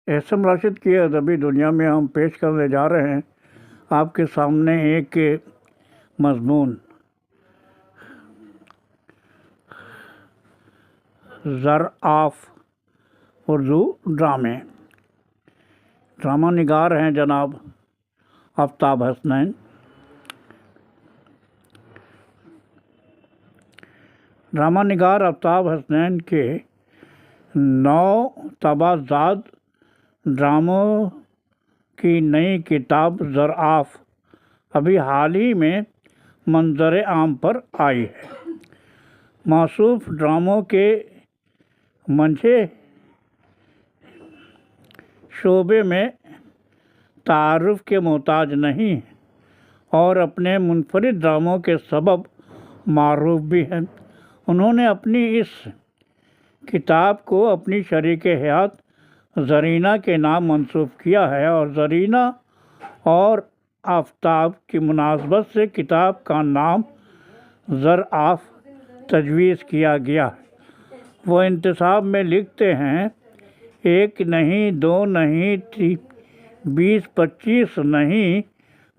احسن راشد کی ادبی دنیا میں ہم پیش کرنے جا رہے ہیں آپ کے سامنے ایک مضمون ظرآف اردو ڈرامہ نگار ہیں جناب آفتاب حسنین۔ ڈرامہ نگار آفتاب حسنین کے 9 تبازات ڈراموں کی نئی کتاب ظرآف ابھی حال ہی میں منظر عام پر آئی ہے۔ موصوف ڈراموں کے منجھے شعبے میں تعارف کے محتاج نہیں ہیں اور اپنے منفرد ڈراموں کے سبب معروف بھی ہیں۔ انہوں نے اپنی اس کتاب کو اپنی شریک حیات زرینہ کے نام منسوب کیا ہے اور زرینہ اور آفتاب کی مناسبت سے کتاب کا نام ظرآف تجویز کیا گیا ہے۔ وہ انتصاب میں لکھتے ہیں، 1 نہیں 2 نہیں 20 25 نہیں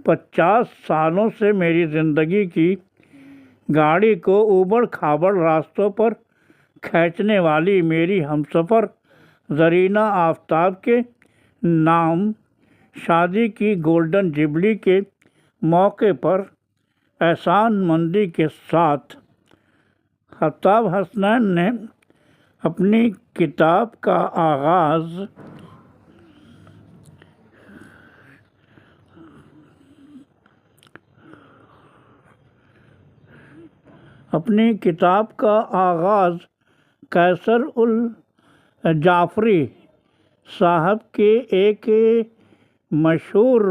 50 سالوں سے میری زندگی کی گاڑی کو اوبڑ کھابڑ راستوں پر کھینچنے والی میری ہمسفر زرینہ آفتاب کے نام شادی کی گولڈن جبلی کے موقع پر احسان مندی کے ساتھ آفتاب حسنین نے اپنی کتاب کا آغاز قیصر الجعفری صاحب کے ایک مشہور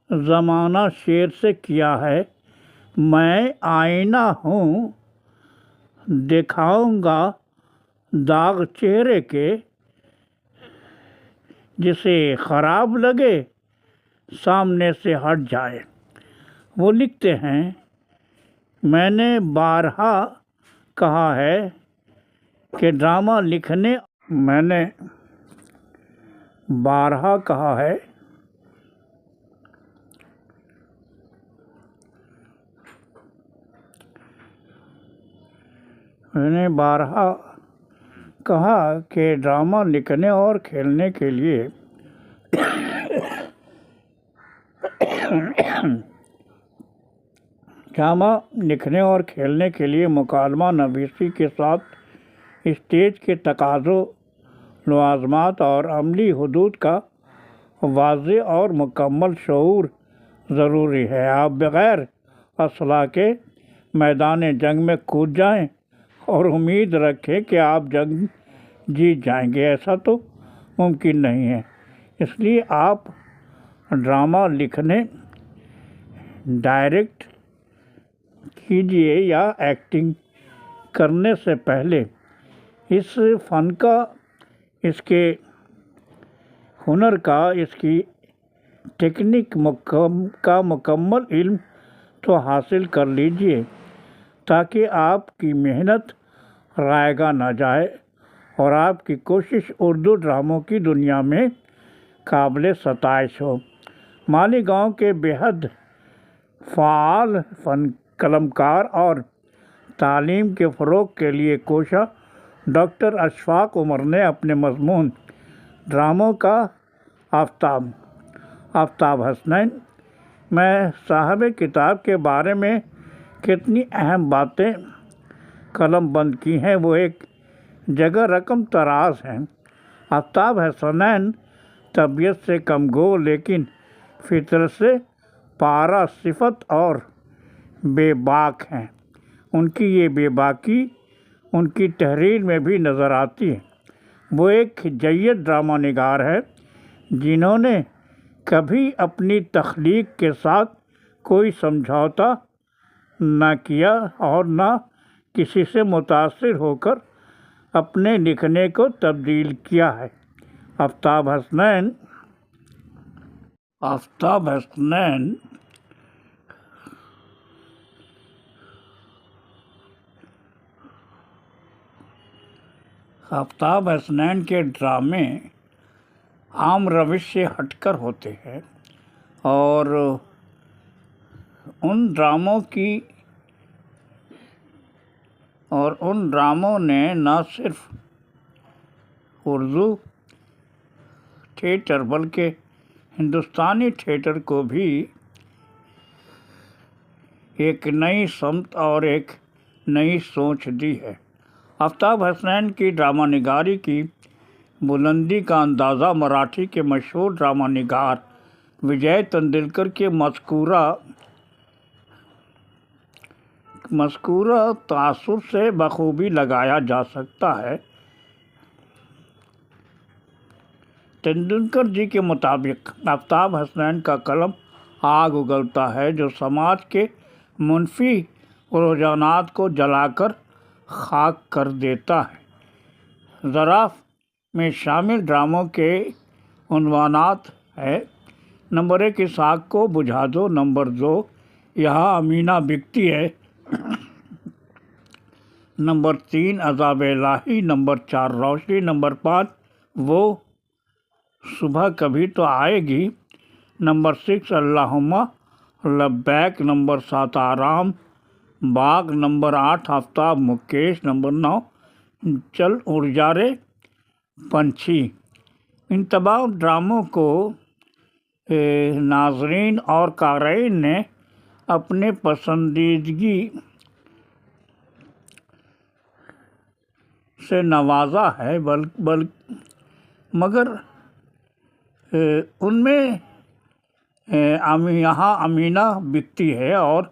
زمانہ شعر سے کیا ہے۔ میں آئینہ ہوں دکھاؤں گا داغ چہرے کے، جسے خراب لگے سامنے سے ہٹ جائے۔ وہ لکھتے ہیں، میں نے بارہا کہا ہے کہ ڈرامہ لکھنے اور کھیلنے کے لیے مکالمہ نویسی کے ساتھ اسٹیج کے تقاضوں، لوازمات اور عملی حدود کا واضح اور مکمل شعور ضروری ہے۔ آپ بغیر اسلحہ کے میدان جنگ میں کود جائیں اور امید رکھیں کہ آپ جنگ جیت جائیں گے، ایسا تو ممکن نہیں ہے۔ اس لیے آپ ڈرامہ لکھنے، ڈائریکٹ کیجئے یا ایکٹنگ کرنے سے پہلے اس فن کا، اس کے ہنر کا، اس کی ٹیکنیک کا مکمل علم تو حاصل کر لیجئے تاکہ آپ کی محنت رائگاں نہ جائے اور آپ کی کوشش اردو ڈراموں کی دنیا میں قابل ستائش ہو۔ مالیگاؤں کے بے حد فعال قلمکار اور تعلیم کے فروغ کے لیے کوشاں ڈاکٹر اشفاق عمر نے اپنے مضمون ڈراموں کا آفتاب حسنین میں صاحب کتاب کے بارے میں کتنی اہم باتیں قلم بند کی ہیں، وہ ایک جگہ رقم تراز ہیں۔ آفتاب حسنین طبیعت سے کم گو لیکن فطرت سے پارہ صفت اور بے باک ہیں۔ ان کی یہ بے باکی ان کی تحریر میں بھی نظر آتی ہے۔ وہ ایک جید ڈرامہ نگار ہے جنہوں نے کبھی اپنی تخلیق کے ساتھ کوئی سمجھوتہ نہ کیا اور نہ کسی سے متاثر ہو کر اپنے لکھنے کو تبدیل کیا ہے۔ آفتاب حسنین آفتاب حسنین کے ڈرامے عام روش سے ہٹ کر ہوتے ہیں، اور ان ڈراموں نے نہ صرف اردو تھیٹر بلکہ ہندوستانی تھیٹر کو بھی ایک نئی سمت اور ایک نئی سوچ دی ہے۔ آفتاب حسنین کی ڈرامہ نگاری کی بلندی کا اندازہ مراٹھی کے مشہور ڈرامہ نگار وجے تندولکر کے مذکورہ تاثر سے بخوبی لگایا جا سکتا ہے۔ تندولکر جی کے مطابق آفتاب حسنین کا قلم آگ اگلتا ہے جو سماج کے منفی رجحانات کو جلا کر خاک کر دیتا ہے۔ ظراف میں شامل ڈراموں کے عنوانات ہیں: نمبر 1 اس آگ کو بجھا دو، نمبر 2 یہاں امینہ بکتی ہے، نمبر 3 عذاب الہی، نمبر 4 روشنی، نمبر 5 وہ صبح کبھی تو آئے گی، نمبر 6 اللہم لبیک، نمبر 7 آرام باغ، نمبر 8 آفتاب مکیش، نمبر 9 چل اڑ جا رے پنچھی۔ ان تمام ڈراموں کو ناظرین اور قارئین نے اپنے پسندیدگی سے نوازا ہے، مگر ان میں یہاں امینہ بکتی ہے اور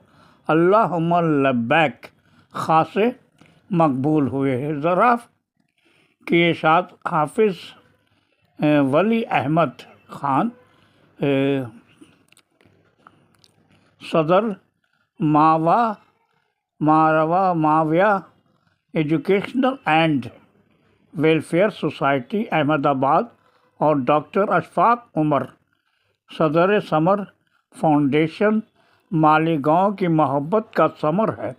اللہم لبیک خاصے مقبول ہوئے ہیں۔ ظراف کی اشاعت حافظ ولی احمد خان، صدر Mawia educational and welfare society Ahmedabad اور ڈاکٹر اشفاق عمر، صدر ثمر فاؤنڈیشن مالیگاؤں کی محبت کا ثمر ہے۔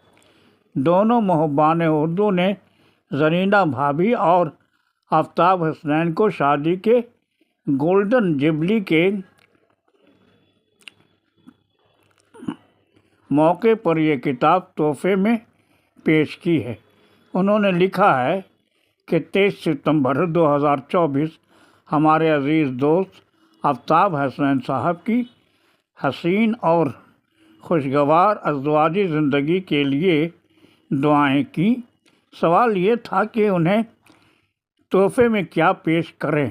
دونوں محبان اردو نے زرینہ بھابھی اور آفتاب حسنین کو شادی کے گولڈن جبلی کے موقع پر یہ کتاب تحفے میں پیش کی ہے۔ انہوں نے لکھا ہے کہ 23 ستمبر 2024 ہمارے عزیز دوست آفتاب حسنین صاحب کی حسین اور خوشگوار ازدواجی زندگی کے لیے دعائیں کی۔ سوال یہ تھا کہ انہیں تحفے میں کیا پیش کریں۔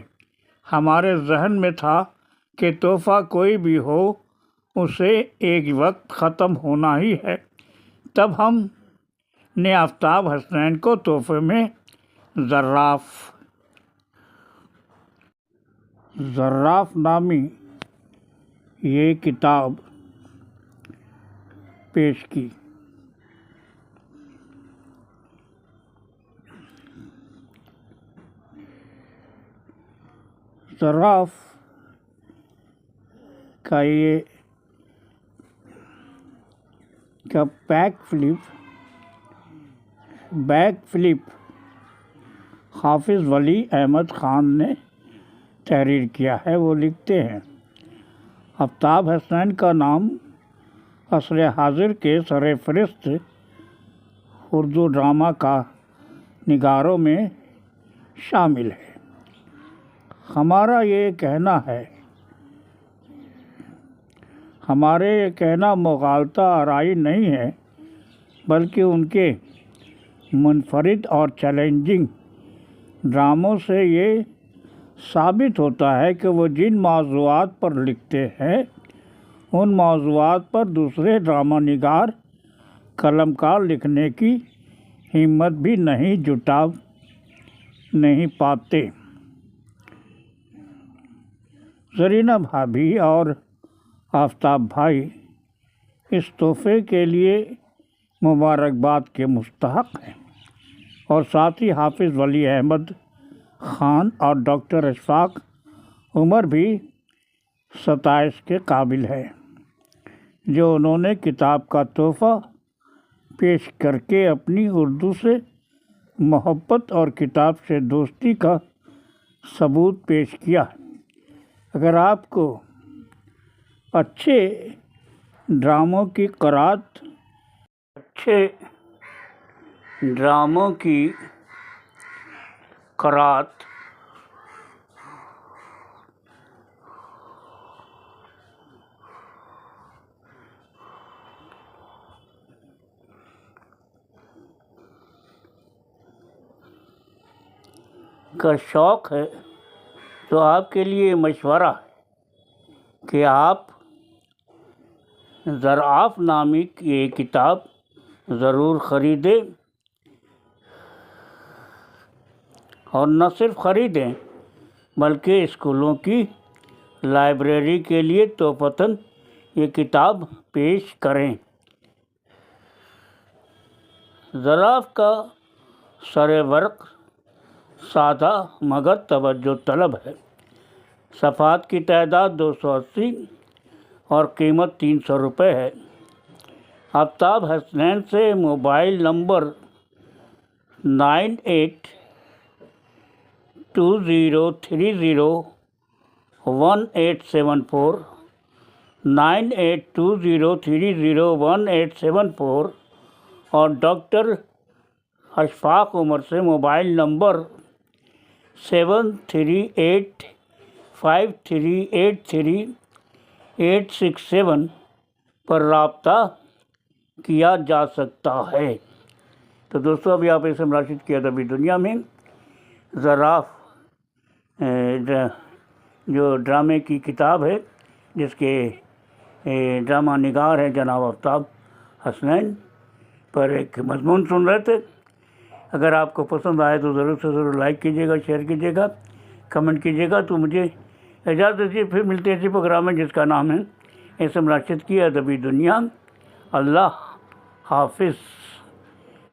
ہمارے ذہن میں تھا کہ تحفہ کوئی بھی ہو اسے ایک وقت ختم ہونا ہی ہے۔ تب ہم نے آفتاب حسنین کو تحفے میں ظراف نامی یہ کتاب پیش کی۔ ظراف کا یہ بیک فلپ حافظ ولی احمد خان نے تحریر کیا ہے۔ وہ لکھتے ہیں: آفتاب حسنین کا نام عصر حاضر کے سرفہرست اردو ڈرامہ کا نگاروں میں شامل ہے۔ ہمارا یہ کہنا مغالطہ آرائی نہیں ہے، بلکہ ان کے منفرد اور چیلنجنگ ڈراموں سے یہ ثابت ہوتا ہے کہ وہ جن موضوعات پر لکھتے ہیں ان موضوعات پر دوسرے ڈرامہ نگار قلمکار لکھنے کی ہمت بھی نہیں پاتے۔ زرینہ بھابھی اور آفتاب بھائی اس تحفے کے لیے مبارکباد کے مستحق ہیں، اور ساتھ ہی حافظ ولی احمد خان اور ڈاکٹر اشفاق عمر بھی ستائش کے قابل ہے، جو انہوں نے کتاب کا تحفہ پیش کر کے اپنی اردو سے محبت اور کتاب سے دوستی کا ثبوت پیش کیا ہے۔ اگر آپ کو اچھے ڈراموں کی قرأت کا شوق ہے تو آپ کے لیے مشورہ ہے کہ آپ ظراف نامی کی یہ کتاب ضرور خریدیں، اور نہ صرف خریدیں بلکہ اسکولوں کی لائبریری کے لیے تحفتاً یہ کتاب پیش کریں۔ ظراف کا سر ورق سادہ مگر توجہ طلب ہے۔ صفحات کی تعداد 280 اور قیمت 300 روپے ہے۔ آفتاب حسنین سے موبائل نمبر 9820301874 9820301874 اور ڈاکٹر اشفاق عمر سے موبائل نمبر 7385383867 پر رابطہ کیا جا سکتا ہے۔ تو دوستو، ابھی آپ اسم راشد کی ادبی دنیا میں ظراف جو ڈرامے کی کتاب ہے، جس کے ڈرامہ نگار ہیں جناب آفتاب حسنین، پر ایک مضمون سن رہے تھے۔ اگر آپ کو پسند آئے تو ضرور سے ضرور لائک کیجیے گا، شیئر کیجیے گا، کمنٹ کیجیے گا۔ تو مجھے اجازت دیجیے، پھر ملتے ہیں اسی پروگرام میں جس کا نام ہے اسم راشد کی ادبی دنیا۔ اللہ حافظ۔